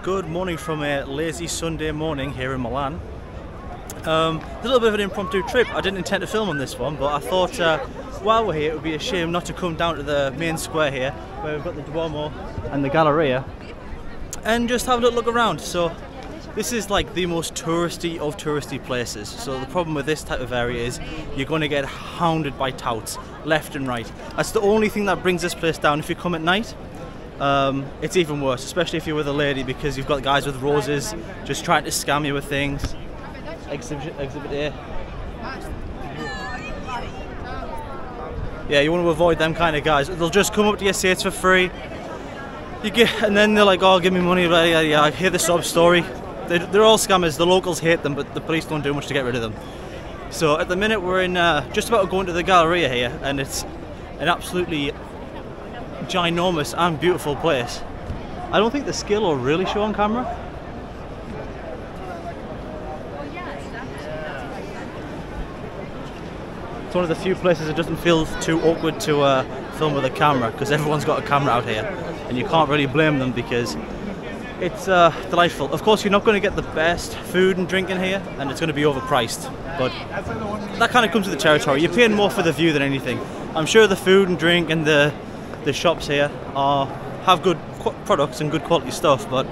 Good morning from a lazy Sunday morning here in Milan. A little bit of an impromptu trip. I didn't intend to film on this one, but I thought while we're here it would be a shame not to come down to the main square here where we've got the Duomo and the Gelateria and just have a little look around. So this is like the most touristy of touristy places. So the problem with this type of area is you're going to get hounded by touts left and right. That's the only thing that brings this place down. If you come at night, it's even worse, especially if you're with a lady, because you've got guys with roses just trying to scam you with things. Exhibit A. Yeah, you want to avoid them kind of guys. They'll just come up to you, say it's for free. And then they're like, "Oh, give me money." Yeah, I hear the sob story. They're all scammers. The locals hate them, but the police don't do much to get rid of them. So at the minute we're in just about to go into the Gelateria here, and it's an absolutely ginormous and beautiful place. I don't think the scale will really show on camera. It's one of the few places it doesn't feel too awkward to film with a camera, because everyone's got a camera out here and you can't really blame them because it's delightful. Of course, you're not going to get the best food and drink in here, and it's going to be overpriced, but that kind of comes with the territory. You're paying more for the view than anything. I'm sure the food and drink and the shops here have good products and good quality stuff, but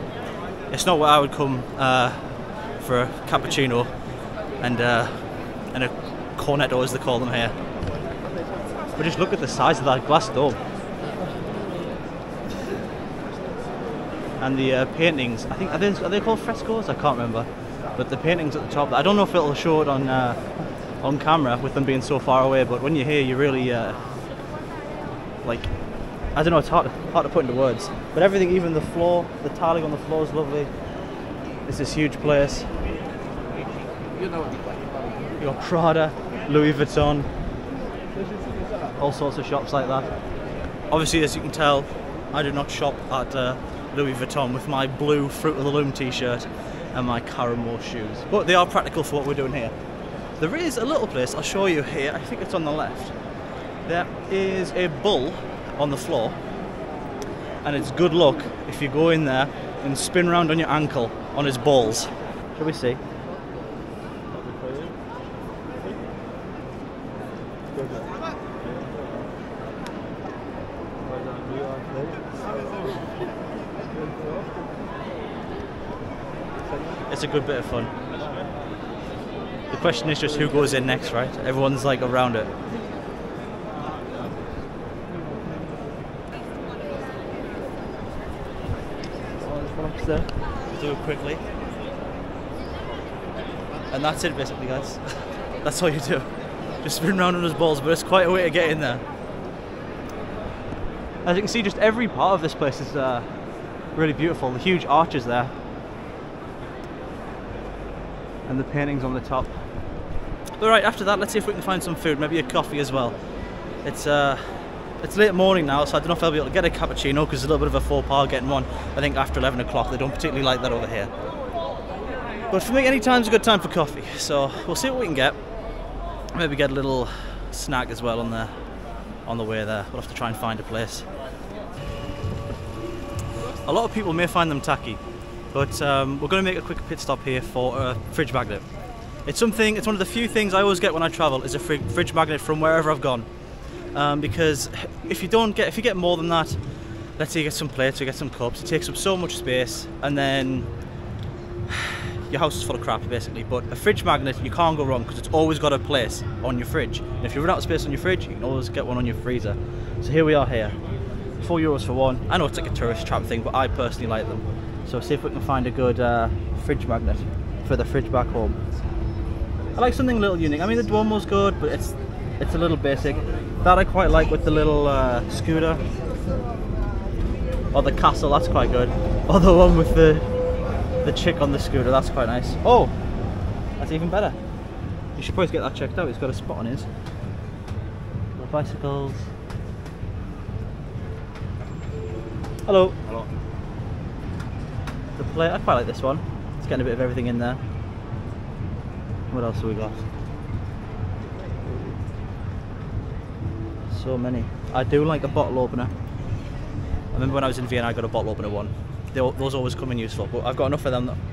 it's not where I would come for a cappuccino and a cornetto, as they call them here. But just look at the size of that glass dome and the paintings. I think are they called frescoes? I can't remember. But the paintings at the top, I don't know if it'll show it on camera with them being so far away, but when you're here you really like, I don't know, it's hard to put into words. But everything, even the floor, the tiling on the floor is lovely. It's this huge place. You got Prada, Louis Vuitton, all sorts of shops like that. Obviously, as you can tell, I do not shop at Louis Vuitton with my blue Fruit of the Loom t-shirt and my Caramel shoes. But they are practical for what we're doing here. There is a little place, I'll show you here, I think it's on the left. There is a bull on the floor, and it's good luck if you go in there and spin round on your ankle on his balls. Shall we see? It's a good bit of fun. The question is just who goes in next, right? Everyone's like around it. So, do it quickly, and that's it basically, guys. That's all you do, just spin around on his balls, but it's quite a way to get in there. As you can see, just every part of this place is really beautiful. The huge arches there and the paintings on the top. But right, after that, let's see if we can find some food, maybe a coffee as well. It's late morning now, so I don't know if I'll be able to get a cappuccino, because it's a little bit of a faux pas getting one. I think after 11 o'clock, they don't particularly like that over here. But for me, any time's a good time for coffee, so we'll see what we can get. Maybe get a little snack as well on the way there. We'll have to try and find a place. A lot of people may find them tacky, but we're going to make a quick pit stop here for a fridge magnet. It's one of the few things I always get when I travel, is a fridge magnet from wherever I've gone. Because if you get more than that, let's say you get some plates, you get some cups, it takes up so much space, and then your house is full of crap basically. But a fridge magnet, you can't go wrong, because it's always got a place on your fridge. And if you run out of space on your fridge, you can always get one on your freezer. So here we are here, €4 for one. I know it's like a tourist trap thing, but I personally like them. So see if we can find a good fridge magnet for the fridge back home. I like something a little unique. I mean, the Duomo's good, but it's a little basic. That I quite like, with the little scooter. Or the castle, that's quite good. Or the one with the chick on the scooter, that's quite nice. Oh, that's even better. You should probably get that checked out, it's got a spot on his. The bicycles. Hello. Hello. The plate, I quite like this one. It's getting a bit of everything in there. What else have we got? So many. I do like a bottle opener. I remember when I was in Vienna, I got a bottle opener one. those always come in useful. But I've got enough of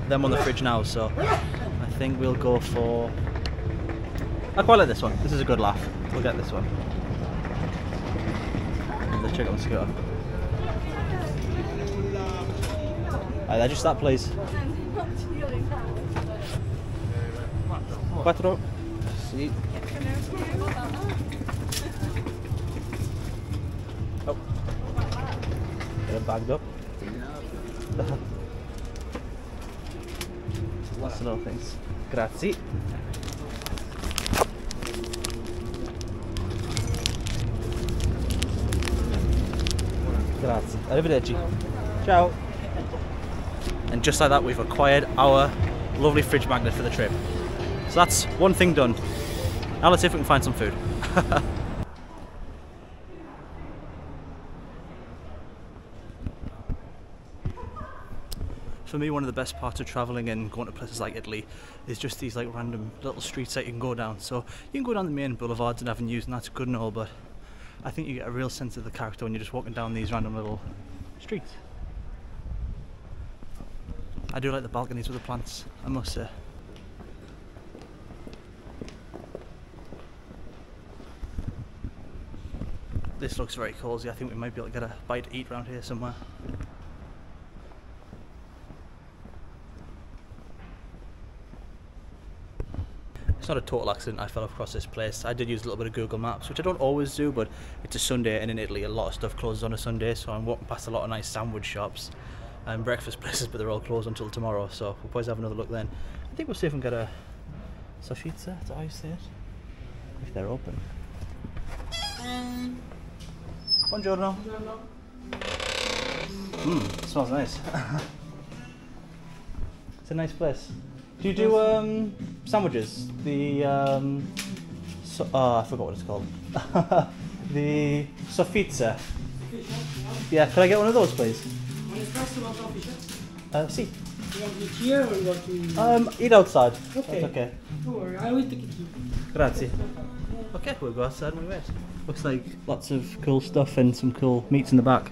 them on the fridge now, so I think we'll go for... I quite like this one. This is a good laugh. We'll get this one. The chicken scooter. Alright, just that, please. Quattro. Sì. Oh. Get it bagged up. Lots of little things. Grazie. Grazie. Arrivederci. Ciao. And just like that, we've acquired our lovely fridge magnet for the trip. So that's one thing done. Now let's see if we can find some food. For me, one of the best parts of travelling and going to places like Italy is just these like random little streets that you can go down. So you can go down the main boulevards and avenues, and that's good and all, but I think you get a real sense of the character when you're just walking down these random little streets. I do like the balconies with the plants, I must say. This looks very cosy. I think we might be able to get a bite to eat around here somewhere. It's not a total accident I fell across this place. I did use a little bit of Google Maps, which I don't always do, but it's a Sunday, and in Italy a lot of stuff closes on a Sunday, so I'm walking past a lot of nice sandwich shops and breakfast places, but they're all closed until tomorrow, so we'll probably have another look then. I think we'll see if we can get a Pizza, that's how you say it, if they're open. Buongiorno. Smells nice. It's a nice place. Do you do sandwiches? The I forgot what it's called. The soffizza. Yeah, could I get one of those, please? Si. You want to eat here or you want to... Eat outside. Okay. That's okay. Don't worry, I will take it here. Grazie. Okay, we'll go outside and wait. Looks like lots of cool stuff and some cool meats in the back.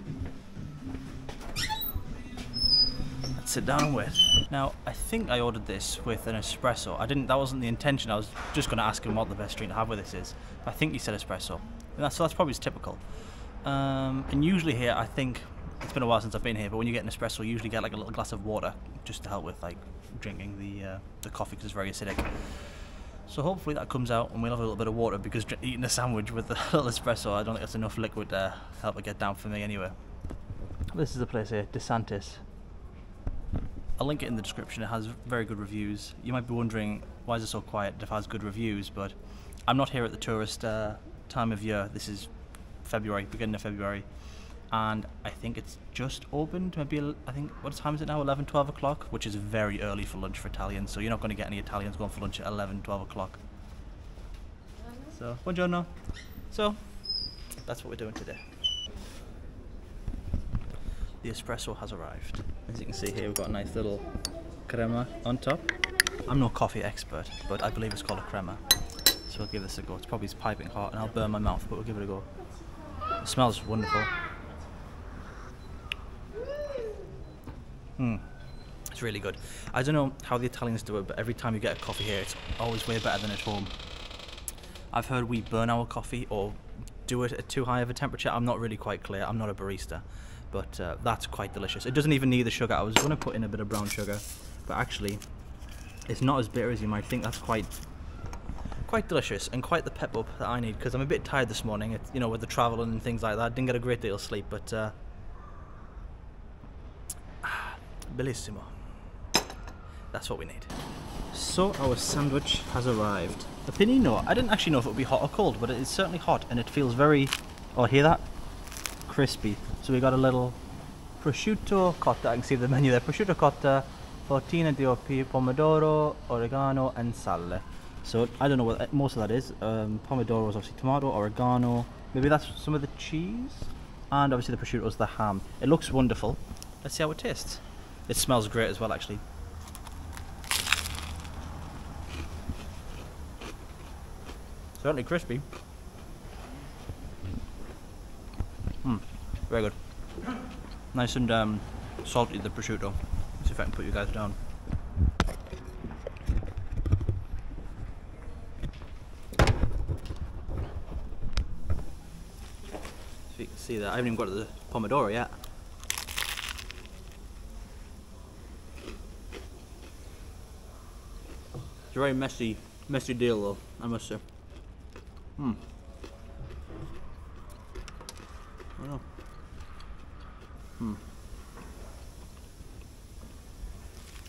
Let's sit down and wait. Now, I think I ordered this with an espresso. That wasn't the intention. I was just going to ask him what the best drink to have with this is. I think he said espresso. And so that's probably typical. And usually here, I think, it's been a while since I've been here, but when you get an espresso, you usually get like a little glass of water just to help with like drinking the coffee because it's very acidic. So hopefully that comes out and we'll have a little bit of water, because eating a sandwich with a little espresso, I don't think that's enough liquid to help it get down for me anyway. This is the place here, DeSantis. I'll link it in the description. It has very good reviews. You might be wondering, why is it so quiet if it has good reviews, but I'm not here at the tourist time of year. This is February, beginning of February, and I think it's just opened. Maybe, I think, what time is it now? 11, 12 o'clock, which is very early for lunch for Italians, so you're not going to get any Italians going for lunch at 11, 12 o'clock. So, buongiorno. So, that's what we're doing today. The espresso has arrived. As you can see here, we've got a nice little crema on top. I'm no coffee expert, but I believe it's called a crema. So we'll give this a go. It's probably piping hot and I'll burn my mouth, but we'll give it a go. It smells wonderful. It's really good. I don't know how the Italians do it, but every time you get a coffee here, it's always way better than at home. I've heard we burn our coffee or do it at too high of a temperature. I'm not really quite clear. I'm not a barista. But that's quite delicious. It doesn't even need the sugar. I was going to put in a bit of brown sugar, but actually it's not as bitter as you might think. That's quite delicious and quite the pep up that I need, because I'm a bit tired this morning. It's, you know, with the travel and things like that. I didn't get a great deal of sleep, but bellissimo. That's what we need. So our sandwich has arrived. The panino. I didn't actually know if it would be hot or cold, but it's certainly hot, and it feels very, oh, hear that? Crispy. So we got a little prosciutto cotta. I can see the menu there. Prosciutto cotta, fortina di pomodoro, oregano, and sale. So I don't know what most of that is. Pomodoro is obviously tomato, oregano. Maybe that's some of the cheese, and obviously the prosciutto is the ham. It looks wonderful. Let's see how it tastes. It smells great as well, actually. Certainly crispy. Very good. Nice and salty the prosciutto. Let's see if I can put you guys down. So you can see that I haven't even got to the pomodoro yet. It's a very messy deal though, I must say. I don't know.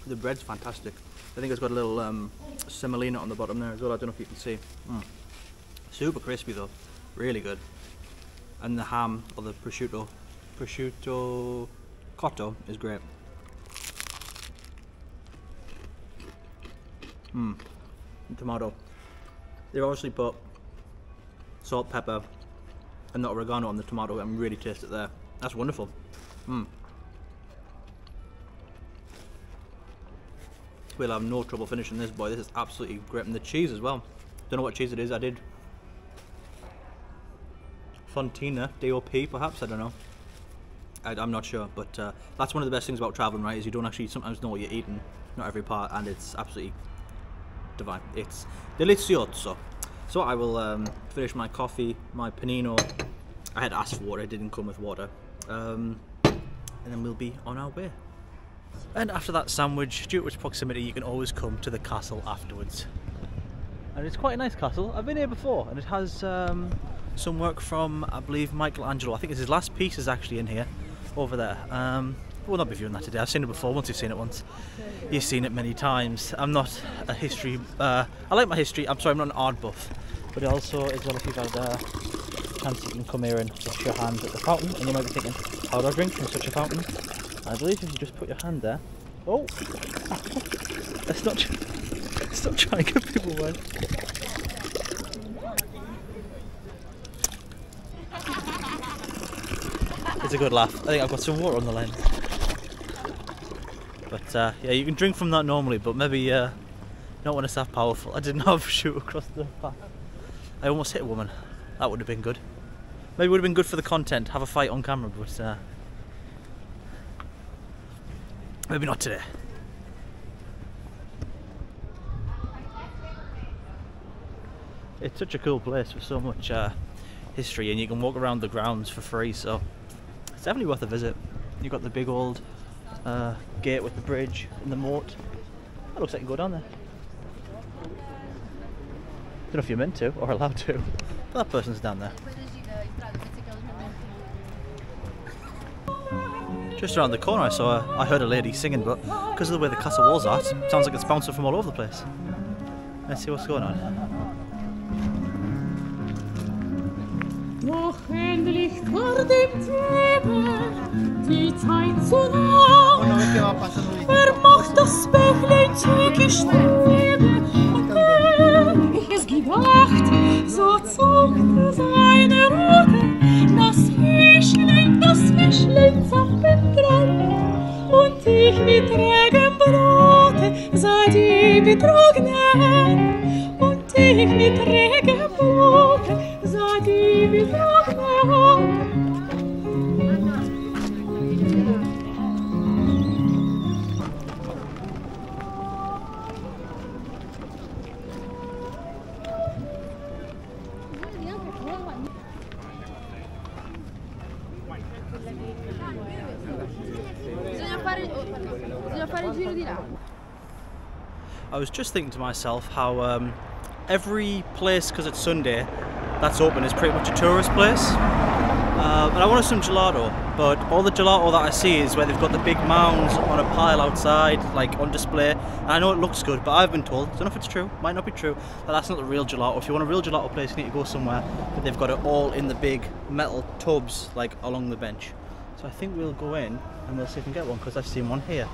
The bread's fantastic. I think it's got a little semolina on the bottom there as well. I don't know if you can see. Super crispy though, really good. And the ham or the prosciutto cotto is great. And tomato. They've obviously put salt, pepper, and the oregano on the tomato, and really taste it there. That's wonderful. We'll have no trouble finishing this, boy. This is absolutely great. And the cheese as well. Don't know what cheese it is. I did Fontina, DOP perhaps, I don't know. I'm not sure, but that's one of the best things about traveling, right, is you don't actually sometimes know what you're eating, not every part, and it's absolutely divine. It's delicioso. So I will finish my coffee, my panino. I had asked for water, it didn't come with water. And then we'll be on our way. And after that sandwich, due to its proximity, you can always come to the castle afterwards. And it's quite a nice castle. I've been here before, and it has some work from, I believe, Michelangelo. I think it's his last piece is actually in here, over there. We'll not be viewing that today. I've seen it before. Once you've seen it once, you've seen it many times. I'm not a history. I like my history. I'm sorry, I'm not an art buff. But also, as well, if you've had a chance, you can come here and wash your hands at the fountain. And you might be thinking, how do I drink from such a fountain? I believe if you just put your hand there. Oh, let's not try and get people wet. It's a good laugh. I think I've got some water on the lens. But yeah, you can drink from that normally, but maybe not when it's that powerful. I didn't have a shoot across the path. I almost hit a woman. That would have been good. Maybe it would have been good for the content, have a fight on camera, but maybe not today. It's such a cool place with so much history, and you can walk around the grounds for free, so it's definitely worth a visit. You've got the big old gate with the bridge and the moat. That looks like you can go down there. Don't know if you're meant to or allowed to, but that person's down there. Just around the corner I heard a lady singing, but because of the way the castle walls are, it sounds like it's bouncing from all over the place. Let's see what's going on. Noch endlich vor dem Tebe, die Zeit so nah, vermocht das Bächlein tückisch Lebe, und wenn ich es gedacht, so zuckte seine Rute, das Fischlein zappend dran, und ich mit trägem Brote sah die Betrogenen, und ich mit trägem Brote sah die Betrogenen. I was just thinking to myself how every place, because it's Sunday, that's open is pretty much a tourist place. And I wanted some gelato, but all the gelato that I see is where they've got the big mounds on a pile outside, like on display. And I know it looks good, but I've been told, don't know if it's true, might not be true, that that's not the real gelato. If you want a real gelato place, you need to go somewhere that they've got it all in the big metal tubs, like along the bench. So I think we'll go in and we'll see if we can get one, because I've seen one here.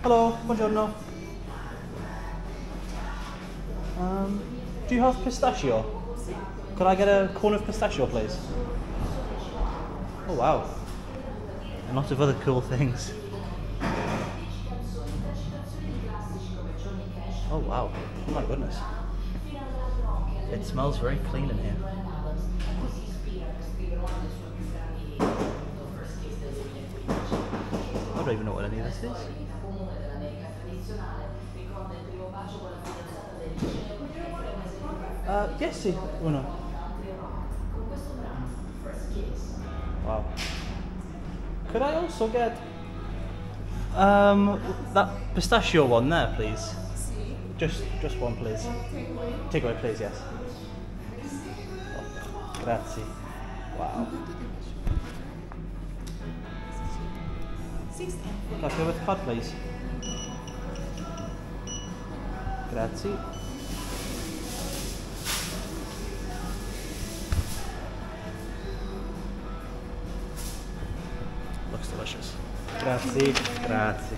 Hello, buongiorno. Do you have pistachio? Could I get a cone of pistachio, please? Oh wow. And lots of other cool things. Oh wow. Oh my goodness. It smells very clean in here. don't even know what any of this is. Yes, sì. Uno. Wow. Could I also get that pistachio one there, please? Just one, please. Takeaway, please. Yes. Oh, grazie. Wow. Cafe with hot, please. Grazie. Looks delicious. Grazie. Grazie.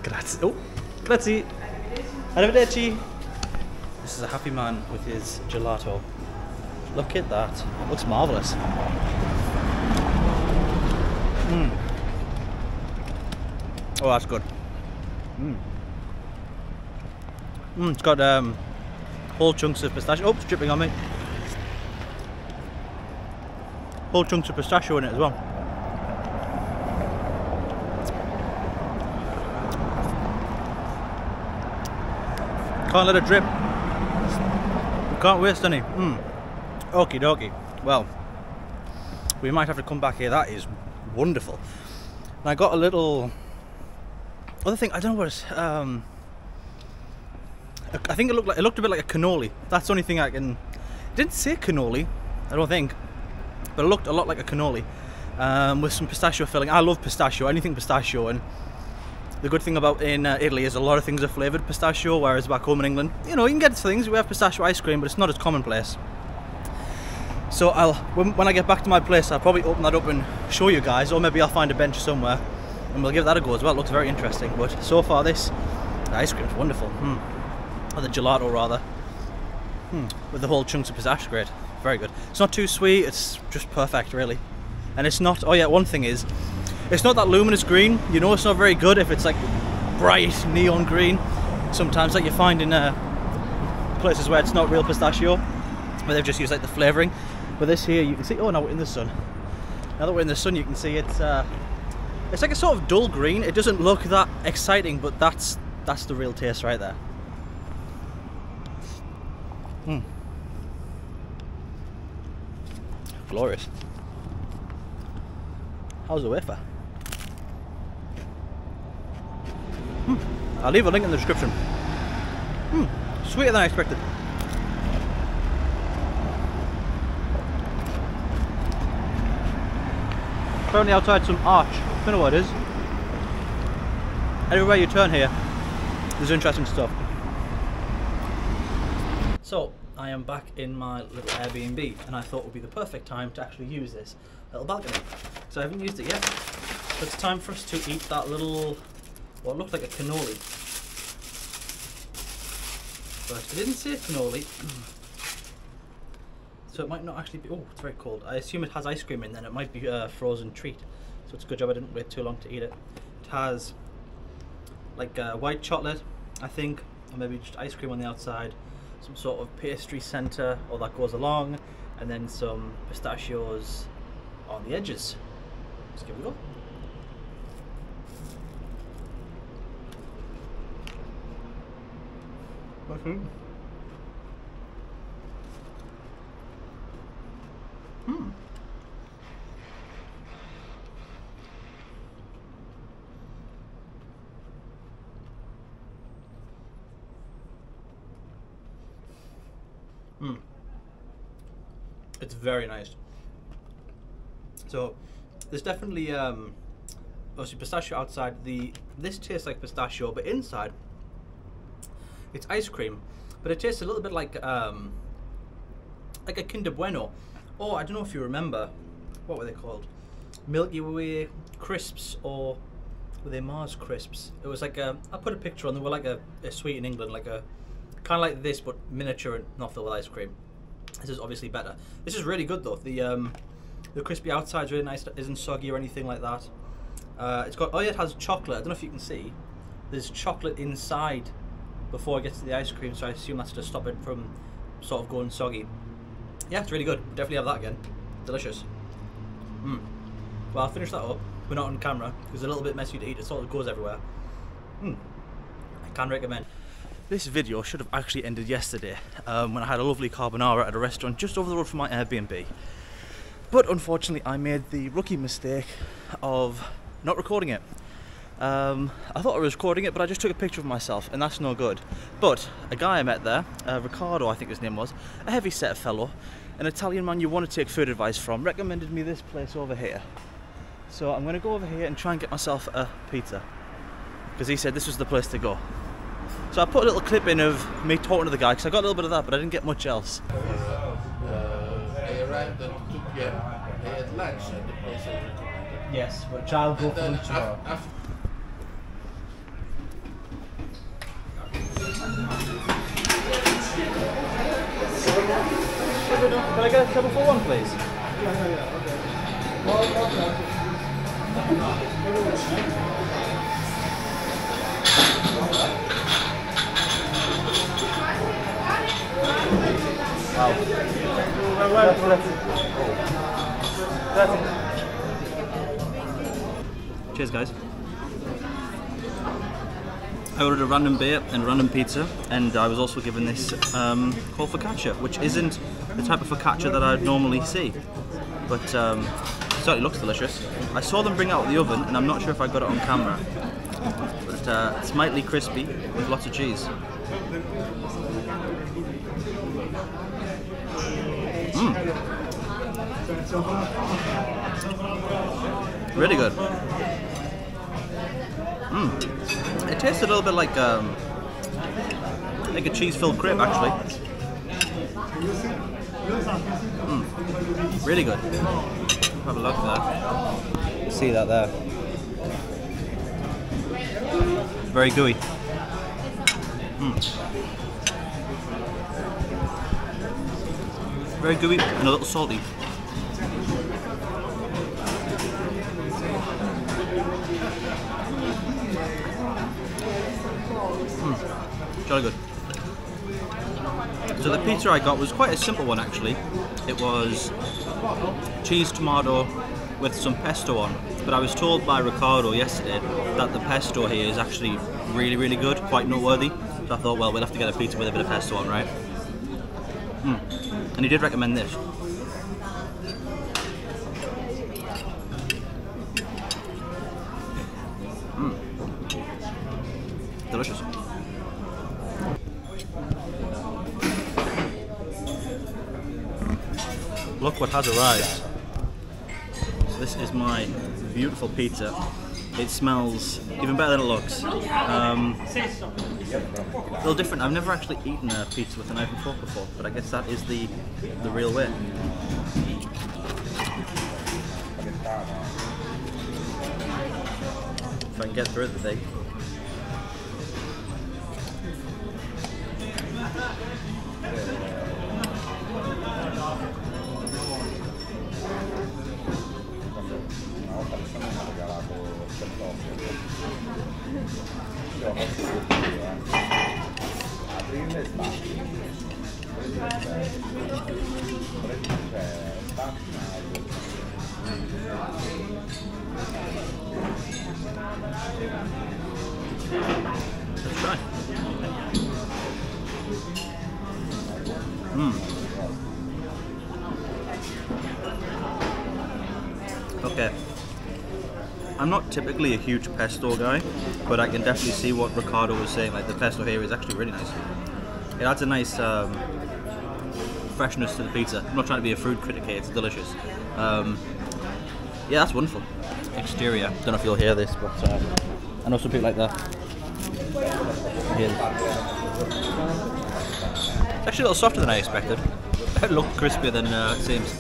Grazie. Oh, grazie. Arrivederci. This is a happy man with his gelato. Look at that. It looks marvellous. Oh, that's good. It's got whole chunks of pistachio. Oh, it's dripping on me. Whole chunks of pistachio in it as well. Can't let it drip. We can't waste any. Okie dokie. Well, we might have to come back here. That is wonderful. And I got a little other thing. I don't know what it's. I think it looked a bit like a cannoli. That's the only thing I can. It didn't say cannoli, I don't think, but it looked a lot like a cannoli with some pistachio filling. I love pistachio, anything pistachio, and the good thing about in Italy is a lot of things are flavoured pistachio, whereas back home in England, you know, you can get things. We have pistachio ice cream, but it's not as commonplace. So when I get back to my place, I'll probably open that up and show you guys, or maybe I'll find a bench somewhere and we'll give that a go as well. It looks very interesting, but so far the ice cream's wonderful. Or the gelato rather. With the whole chunks of pistachio, great. Very good. It's not too sweet, it's just perfect really. And it's not, oh yeah, one thing is, it's not that luminous green. You know it's not very good if it's like bright neon green. Sometimes like you find in places where it's not real pistachio, where they've just used like the flavouring. But this here you can see, oh now we're in the sun. Now that we're in the sun you can see it's like a sort of dull green. It doesn't look that exciting, but that's the real taste right there. Glorious. How's the wafer? I'll leave a link in the description. Sweeter than I expected. Apparently outside some arch. I don't know what it is. Everywhere you turn here, there's interesting stuff. So, I am back in my little Airbnb, and I thought it would be the perfect time to actually use this little balcony. So I haven't used it yet. So it's time for us to eat that little, what looked like a cannoli. But it didn't say cannoli. So it might not actually be, oh, it's very cold. I assume it has ice cream in, then it might be a frozen treat. So it's a good job I didn't wait too long to eat it. It has like white chocolate, I think, or maybe just ice cream on the outside, some sort of pastry center, or that goes along, and then some pistachios on the edges. Let's give it a go. It's very nice. So there's definitely obviously pistachio outside. This tastes like pistachio, but inside it's ice cream, but it tastes a little bit like a Kinder Bueno. Oh, I don't know if you remember, what were they called? Milky Way crisps, or were they Mars crisps? It was like I put a picture on. They were like a sweet in England, like a kind of like this but miniature and not filled with ice cream. This is obviously better. This is really good though. The crispy outside's really nice. It isn't soggy or anything like that. It's got, oh yeah, it has chocolate. I don't know if you can see. There's chocolate inside before it gets to the ice cream, so I assume that's to stop it from sort of going soggy. Yeah, it's really good. Definitely have that again. Delicious. Well, I'll finish that up. We're not on camera because it's a little bit messy to eat. It sort of goes everywhere. I can recommend. This video should have actually ended yesterday when I had a lovely carbonara at a restaurant just over the road from my Airbnb. But unfortunately, I made the rookie mistake of not recording it. I thought I was recording it, but I just took a picture of myself, and that's no good. But a guy I met there, Riccardo I think his name was, a heavy set fellow, an Italian man you want to take food advice from, recommended me this place over here. So I'm going to go over here and try and get myself a pizza, because he said this was the place to go. So I put a little clip in of me talking to the guy, because I got a little bit of that, but I didn't get much else. I arrived at 2 p.m. I had lunch at the place I recommended. Yes, but child go for lunch tomorrow. Can I get a table for one, please? Cheers, guys. I ordered a random beer and a random pizza, and I was also given this called Focaccia, which isn't the type of focaccia that I'd normally see, but it certainly looks delicious. I saw them bring it out of the oven, and I'm not sure if I got it on camera, but it's mildly crispy with lots of cheese. Really good. It tastes a little bit like a cheese-filled crepe, actually. Really good. Have a look there. See that there. Very gooey. Very gooey and a little salty. Jolly good. So the pizza I got was quite a simple one, actually. It was cheese tomato with some pesto on, but I was told by Riccardo yesterday that the pesto here is actually really good, quite noteworthy. So I thought, well, we'll have to get a pizza with a bit of pesto on, right? And he did recommend this. Delicious. Look what has arrived. So this is my beautiful pizza. It smells even better than it looks. A little different. I've never actually eaten a pizza with a knife and fork before, but I guess that is the real way. If I can get through the thing. Let's try. Okay. I'm not typically a huge pesto guy, but I can definitely see what Riccardo was saying. Like, the pesto here is actually really nice. It adds a nice freshness to the pizza. I'm not trying to be a food critic here, it's delicious. Yeah, that's wonderful. Exterior, don't know if you'll hear this, but I know some people like that. It's actually a little softer than I expected. It looked crispier than it seems.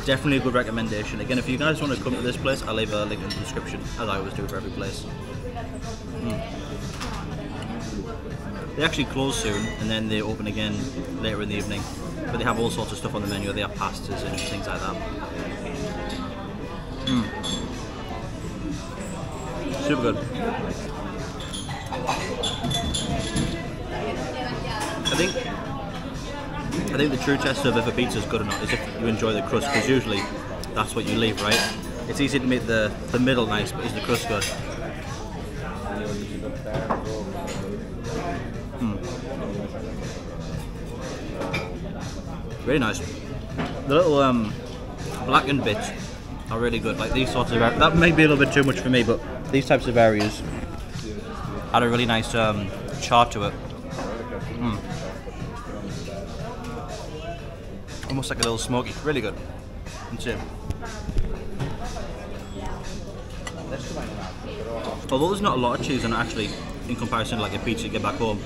Definitely a good recommendation. Again, if you guys want to come to this place, I'll leave a link in the description, as I always do for every place. They actually close soon, and then they open again later in the evening. But they have all sorts of stuff on the menu. They have pastas and things like that. Super good. I think I think the true test of if a pizza is good or not is if you enjoy the crust, because usually that's what you leave, right? It's easy to make the middle nice, but is the crust good? Really nice. The little blackened bits are really good. Like these sorts of that may be a little bit too much for me, but these types of areas had a really nice char to it. Almost like a little smoky. Really good. Insane. Although there's not a lot of cheese on it actually, in comparison to like a pizza you get back home,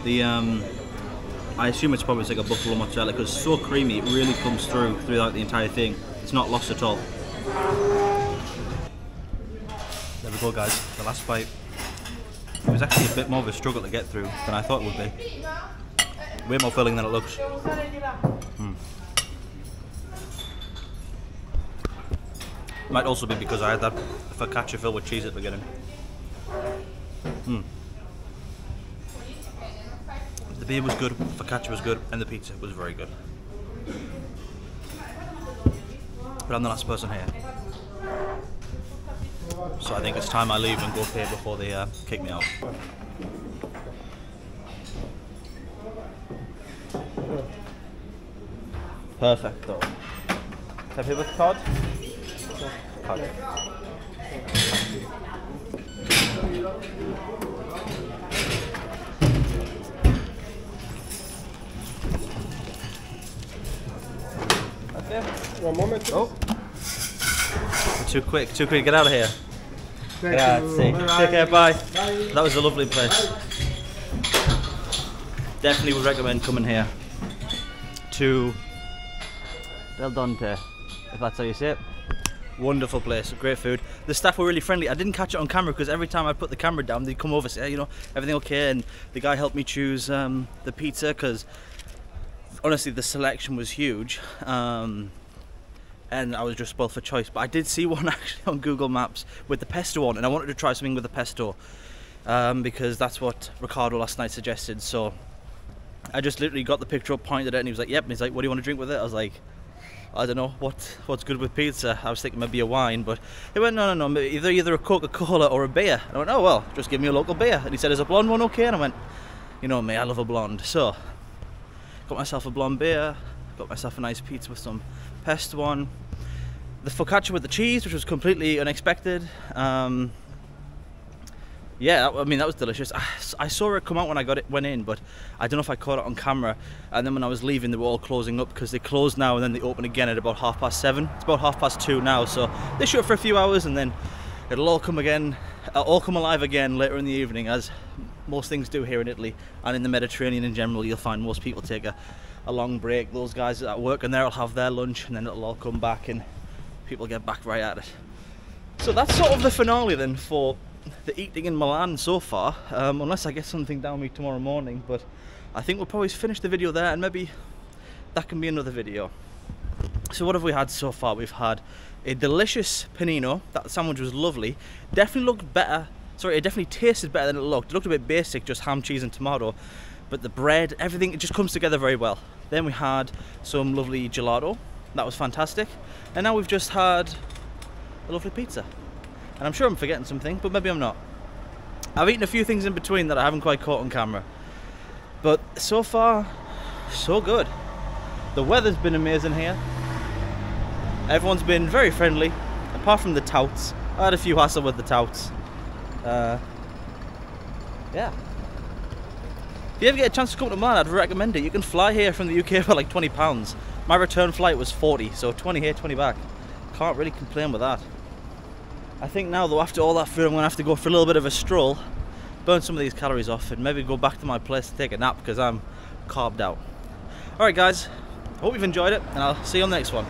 the I assume it's probably like a buffalo mozzarella because it's so creamy, it really comes through throughout the entire thing. It's not lost at all. There we go guys, the last bite. It was actually a bit more of a struggle to get through than I thought it would be. Way more filling than it looks. Might also be because I had that focaccia filled with cheese at the beginning. The beer was good, focaccia was good, and the pizza was very good. But I'm the last person here. So I think it's time I leave and go pay before they kick me out. Perfect though. Can I pay with card? Card. One moment. Oh. Too quick, get out of here. Grazie. Take care, bye. That was a lovely place. Definitely would recommend coming here to Del Donte, if that's how you say it. Wonderful place, great food. The staff were really friendly. I didn't catch it on camera because every time I put the camera down, they'd come over and say, hey, you know, everything okay? And the guy helped me choose the pizza because honestly the selection was huge. And I was just spoiled for choice, but I did see one actually on Google Maps with the pesto on, and I wanted to try something with the pesto because that's what Ricardo last night suggested. So I just literally got the picture up, pointed at it, and he was like, yep. And he's like, what do you want to drink with it? I was like, I don't know, what's good with pizza? I was thinking maybe a wine, but he went, no, either a Coca-Cola or a beer. And I went, oh well, just give me a local beer. And he said, is a blonde one okay? And I went, you know me, I love a blonde. So got myself a blonde beer, got myself a nice pizza with some pesto on, the focaccia with the cheese, which was completely unexpected. Yeah, I mean that was delicious. I saw it come out when I went in, but I don't know if I caught it on camera. And then when I was leaving, they were all closing up because they closed now and then they open again at about 7:30. It's about 2:30 now, so they shut for a few hours and then it'll all come alive again later in the evening, as most things do here in Italy and in the Mediterranean in general. You'll find most people take a long break. Those guys at work and they'll have their lunch and then it'll all come back and people get back right at it. So that's sort of the finale then for the eating in Milan so far, unless I get something down me tomorrow morning, but I think we'll probably finish the video there and maybe that can be another video. So what have we had so far? We've had a delicious panino. That sandwich was lovely. Definitely looked better, sorry, it definitely tasted better than it looked. It looked a bit basic, just ham, cheese and tomato, but the bread, everything, it just comes together very well. Then we had some lovely gelato. That was fantastic. And now we've just had a lovely pizza. And I'm sure I'm forgetting something, but maybe I'm not. I've eaten a few things in between that I haven't quite caught on camera. But so far, so good. The weather's been amazing here. Everyone's been very friendly, apart from the touts. I had a few hassle with the touts. Yeah. If you ever get a chance to come to Milan, I'd recommend it. You can fly here from the UK for like £20. My return flight was 40, so 20 here, 20 back. Can't really complain with that. I think now though, after all that food, I'm gonna have to go for a little bit of a stroll, burn some of these calories off, and maybe go back to my place to take a nap because I'm carved out. Alright guys, hope you've enjoyed it, and I'll see you on the next one.